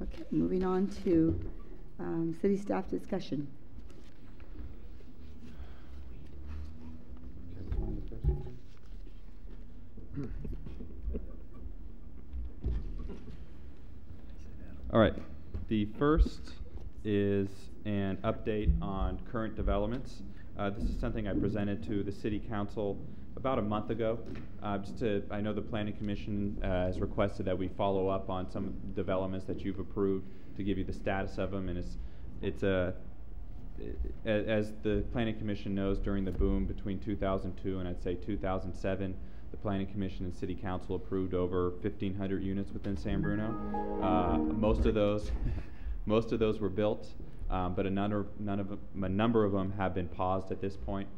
Okay, moving on to city staff discussion. All right, the first is an update on current developments. This is something I presented to the City Council about a month ago. I know the Planning Commission has requested that we follow up on some developments that you've approved to give you the status of them, and as the Planning Commission knows, during the boom between 2002 and I'd say 2007, the Planning Commission and City Council approved over 1,500 units within San Bruno. Most of those were built, but a number of them have been paused at this point,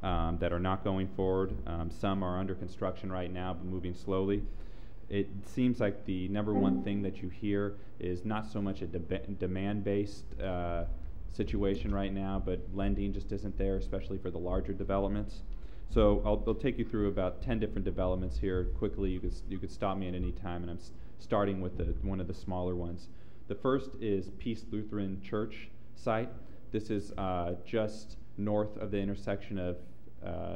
that are not going forward. Some are under construction right now, but moving slowly. It seems like the number one thing that you hear is not so much a demand-based situation right now, but lending just isn't there, especially for the larger developments. So I'll take you through about 10 different developments here quickly. You could stop me at any time, and I'm starting with one of the smaller ones. The first is Peace Lutheran Church site. This is just north of the intersection of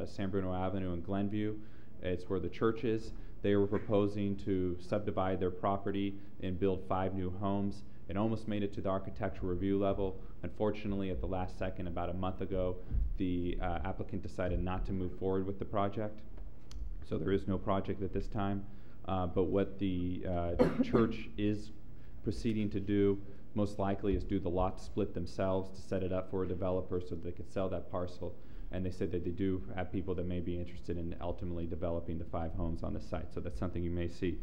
San Bruno Avenue and Glenview. It's where the church is. They were proposing to subdivide their property and build 5 new homes. It almost made it to the architectural review level. Unfortunately, at the last second, about a month ago, the applicant decided not to move forward with the project. So there is no project at this time. But what the church is proceeding to do, most likely, is do the lot split themselves to set it up for a developer so that they could sell that parcel. And they said that they do have people that may be interested in ultimately developing the 5 homes on the site. So that's something you may see.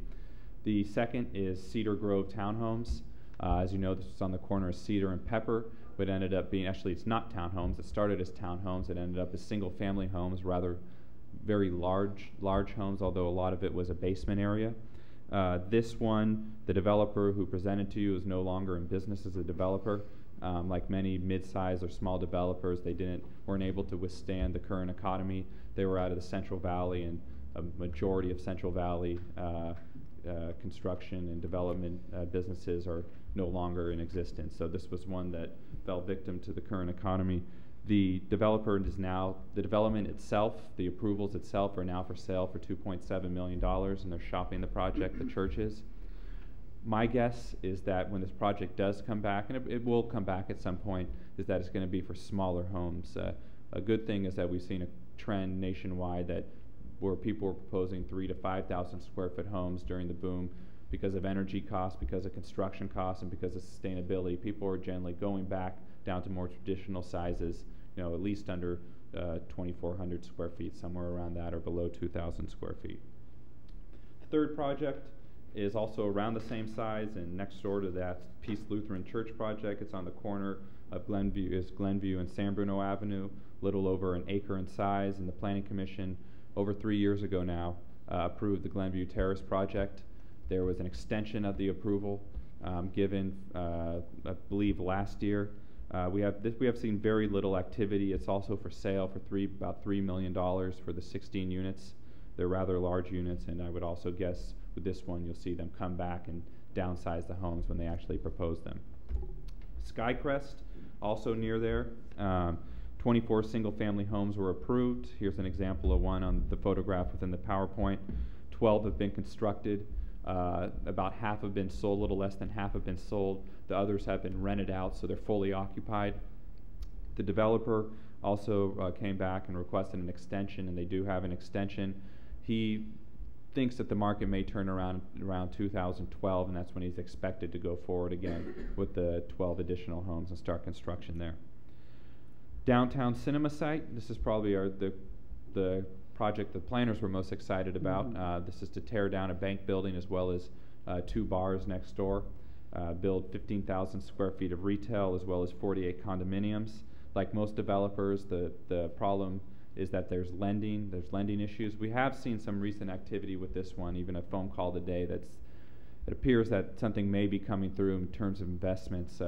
The second is Cedar Grove Townhomes. As you know, this was on the corner of Cedar and Pepper, but ended up being, actually it's not townhomes, it started as townhomes, it ended up as single family homes, rather very large homes, although a lot of it was a basement area. This one, the developer who presented to you is no longer in business as a developer. Like many mid-size or small developers, they weren't able to withstand the current economy. They were out of the Central Valley, and a majority of Central Valley construction and development businesses are no longer in existence. So this was one that fell victim to the current economy. The developer is now, the development itself, the approvals itself are now for sale for $2.7 million, and they're shopping the project, the churches. My guess is that when this project does come back, and it will come back at some point, is that it's going to be for smaller homes. A good thing is that we've seen a trend nationwide where people were proposing 3,000 to 5,000 square foot homes during the boom because of energy costs, because of construction costs, and because of sustainability. People are generally going back down to more traditional sizes, at least under 2,400 square feet, somewhere around that, or below 2,000 square feet. The third project is also around the same size, and next door to that, Peace Lutheran Church project. It's on the corner of Glenview and San Bruno Avenue, little over an acre in size, and the Planning Commission over 3 years ago now approved the Glenview Terrace project. There was an extension of the approval given, I believe, last year. We have seen very little activity. It's also for sale for about $3 million for the 16 units. They're rather large units, and I would also guess with this one you'll see them come back and downsize the homes when they actually propose them. Skycrest, also near there. 24 single-family homes were approved. Here's an example of one on the photograph within the PowerPoint. 12 have been constructed. About half have been sold, a little less than half have been sold. The others have been rented out, so they're fully occupied. The developer also came back and requested an extension, and they do have an extension. He thinks that the market may turn around 2012, and that's when he's expected to go forward again with the 12 additional homes and start construction there. Downtown Cinema Site, this is probably the project the planners were most excited about. This is to tear down a bank building as well as 2 bars next door, build 15,000 square feet of retail as well as 48 condominiums. Like most developers, the problem is that there's lending issues. We have seen some recent activity with this one, even a phone call today it appears that something may be coming through in terms of investments.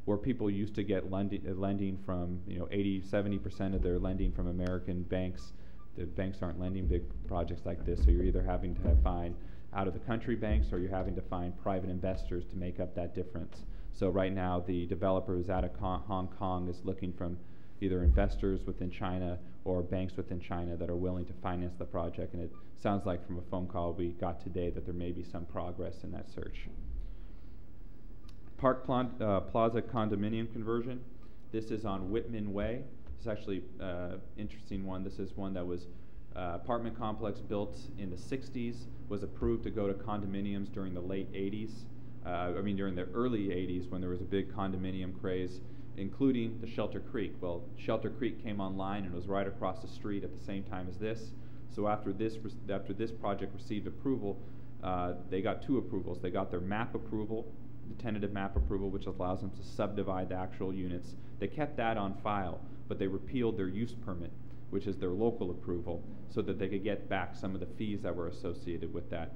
Where people used to get lending from 80–70% of their lending from American banks. The banks aren't lending big projects like this, so you're either having to find out of the country banks, or you're having to find private investors to make up that difference. So right now, the developer who's out of Hong Kong is looking from either investors within China or banks within China that are willing to finance the project. And it sounds like from a phone call we got today that there may be some progress in that search. Plaza condominium conversion. This is on Whitman Way. It's actually interesting one. This is one that was apartment complex built in the 60s, was approved to go to condominiums during the late 80s. During the early 80s when there was a big condominium craze, including the Shelter Creek. Well, Shelter Creek came online and was right across the street at the same time as this. So after this project received approval, they got two approvals. They got their map approval, the tentative map approval, which allows them to subdivide the actual units. They kept that on file, but they repealed their use permit, which is their local approval, so that they could get back some of the fees that were associated with that.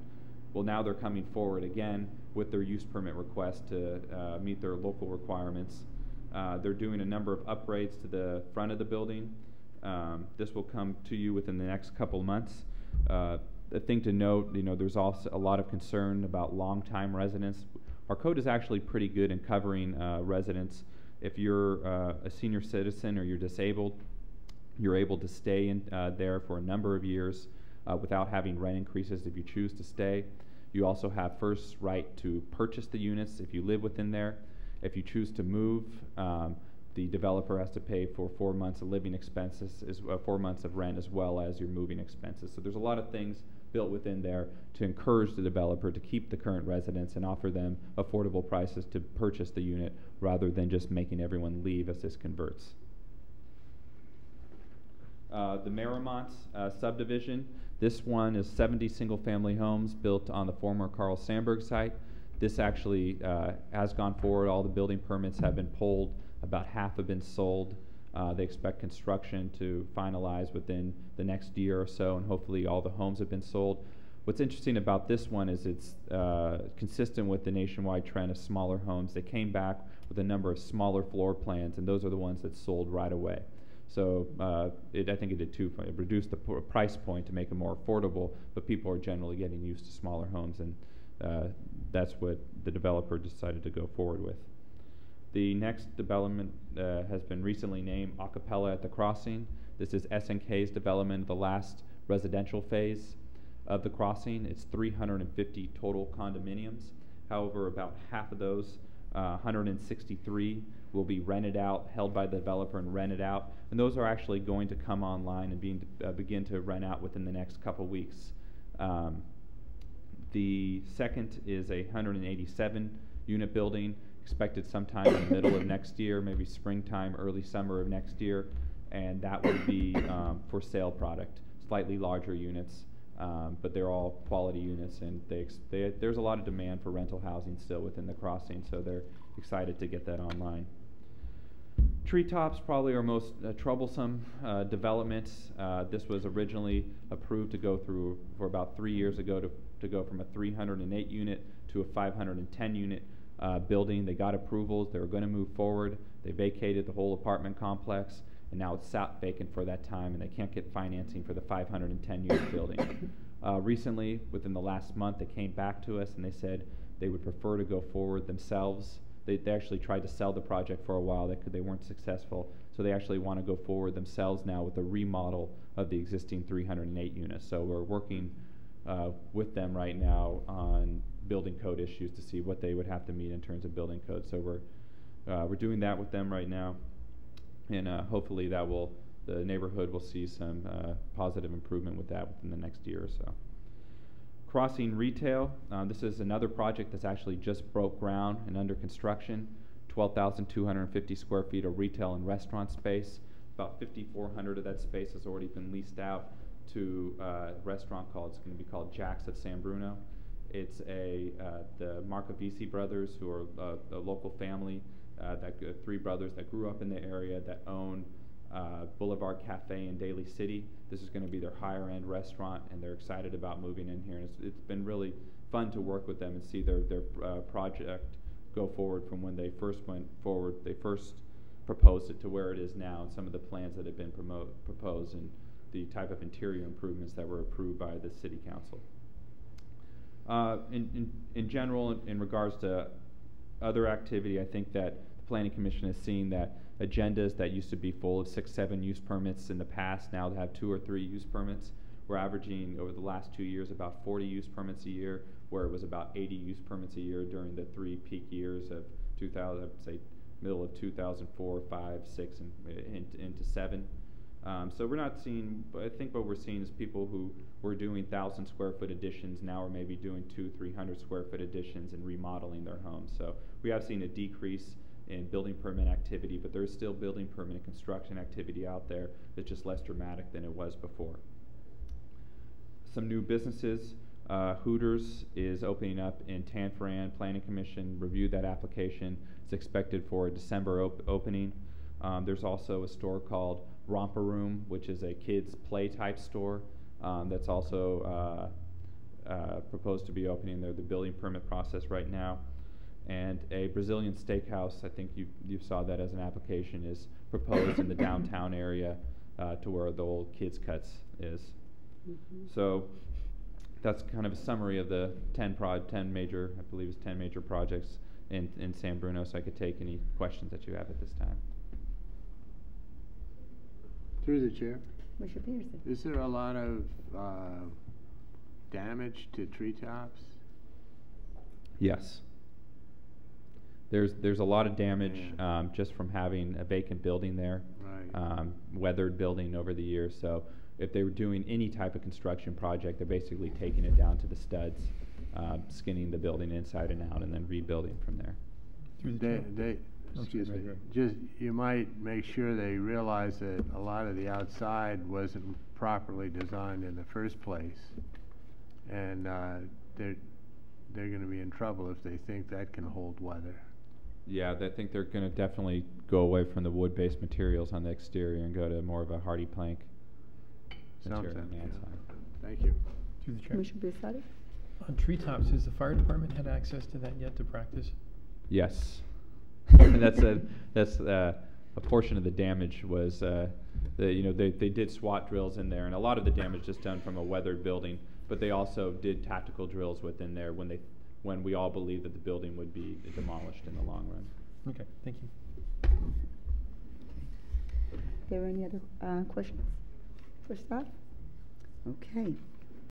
Well, now they're coming forward again with their use permit request to meet their local requirements. They're doing a number of upgrades to the front of the building. This will come to you within the next couple months. The thing to note, there's also a lot of concern about long-time residents. Our code is actually pretty good in covering residents. If you're a senior citizen or you're disabled, you're able to stay in there for a number of years without having rent increases if you choose to stay. You also have first right to purchase the units if you live within there. If you choose to move, the developer has to pay for 4 months of living expenses, 4 months of rent, as well as your moving expenses. So there's a lot of things built within there to encourage the developer to keep the current residents and offer them affordable prices to purchase the unit rather than just making everyone leave as this converts. The Miramonte subdivision. This one is 70 single-family homes built on the former Carl Sandburg site. This actually has gone forward. All the building permits have been pulled. About half have been sold. They expect construction to finalize within the next year or so, and hopefully all the homes have been sold. What's interesting about this one is it's consistent with the nationwide trend of smaller homes. They came back with a number of smaller floor plans, and those are the ones that sold right away. So I think it did too. It reduced the price point to make it more affordable, but people are generally getting used to smaller homes, and that's what the developer decided to go forward with. The next development has been recently named Acapella at the Crossing. This is SNK's development, the last residential phase of the crossing. It's 350 total condominiums. However, about half of those, 163, will be rented out, held by the developer and rented out. And those are actually going to come online and begin to rent out within the next couple weeks. The second is a 187 unit building, expected sometime in the middle of next year, maybe springtime, early summer of next year, and that would be for sale product, slightly larger units, but they're all quality units, and there's a lot of demand for rental housing still within the crossing, so they're excited to get that online. Treetops, probably our most troublesome development. This was originally approved to go through for about 3 years ago to go from a 308 unit to a 510 unit building. They got approvals. They were going to move forward. They vacated the whole apartment complex, and now it's sat vacant for that time, and they can't get financing for the 510 unit building. Recently, within the last month, they came back to us and they said they would prefer to go forward themselves. They actually tried to sell the project for a while. They weren't successful, so they actually want to go forward themselves now with a remodel of the existing 308 units. So we're working with them right now on building code issues to see what they would have to meet in terms of building code. So we're doing that with them right now, and hopefully the neighborhood will see some positive improvement with that within the next year or so. Crossing Retail. This is another project that's actually just broke ground and under construction. 12,250 square feet of retail and restaurant space. About 5,400 of that space has already been leased out to a restaurant it's going to be called Jack's of San Bruno. It's the Marcavisi brothers, who are a local family, three brothers that grew up in the area that own Boulevard Cafe in Daly City. This is going to be their higher end restaurant, and they're excited about moving in here. And it's been really fun to work with them and see their project go forward from when they first went forward. They first proposed it to where it is now, and some of the plans that have been proposed, and the type of interior improvements that were approved by the City Council. In general, in regards to other activity, I think that the Planning Commission has seen that agendas that used to be full of 6, 7 use permits in the past now have 2 or 3 use permits. We're averaging over the last 2 years about 40 use permits a year, where it was about 80 use permits a year during the 3 peak years of 2000, I'd say middle of 2004, 5, 6, and into 7. So we're not seeing, but I think what we're seeing is people who were doing 1,000 square foot additions now are maybe doing 200-300 square foot additions and remodeling their homes. So we have seen a decrease in building permit activity, but there's still building permit and construction activity out there that's just less dramatic than it was before. Some new businesses. Hooters is opening up in Tanforan. Planning Commission reviewed that application. It's expected for a December opening. There's also a store called Romper Room, which is a kids play type store that's also proposed to be opening. They're the building permit process right now. And a Brazilian steakhouse, I think you saw that as an application, is proposed in the downtown area to where the old Kids Cuts is. Mm-hmm. So that's kind of a summary of the 10 major, I believe it's 10 major projects in San Bruno, so I could take any questions that you have at this time. Through the chair. Commissioner Peterson. Is there a lot of damage to treetops? Yes. There's a lot of damage just from having a vacant building there, right. Weathered building over the years. So if they were doing any type of construction project, they're basically taking it down to the studs, skinning the building inside and out, and then rebuilding from there. Excuse me. Just you might make sure they realize that a lot of the outside wasn't properly designed in the first place, and they're going to be in trouble if they think that can hold weather. Yeah, I think they're going to definitely go away from the wood-based materials on the exterior and go to more of a hardy plank material on the outside. Thank you. Through the chair. Commissioner Biasotti. On Treetops, has the fire department had access to that yet to practice? Yes. that's a portion of the damage was they did SWAT drills in there, and a lot of the damage is done from a weathered building, but they also did tactical drills within there when we all believed that the building would be demolished in the long run. Okay, thank you. Are there any other questions for staff? Okay.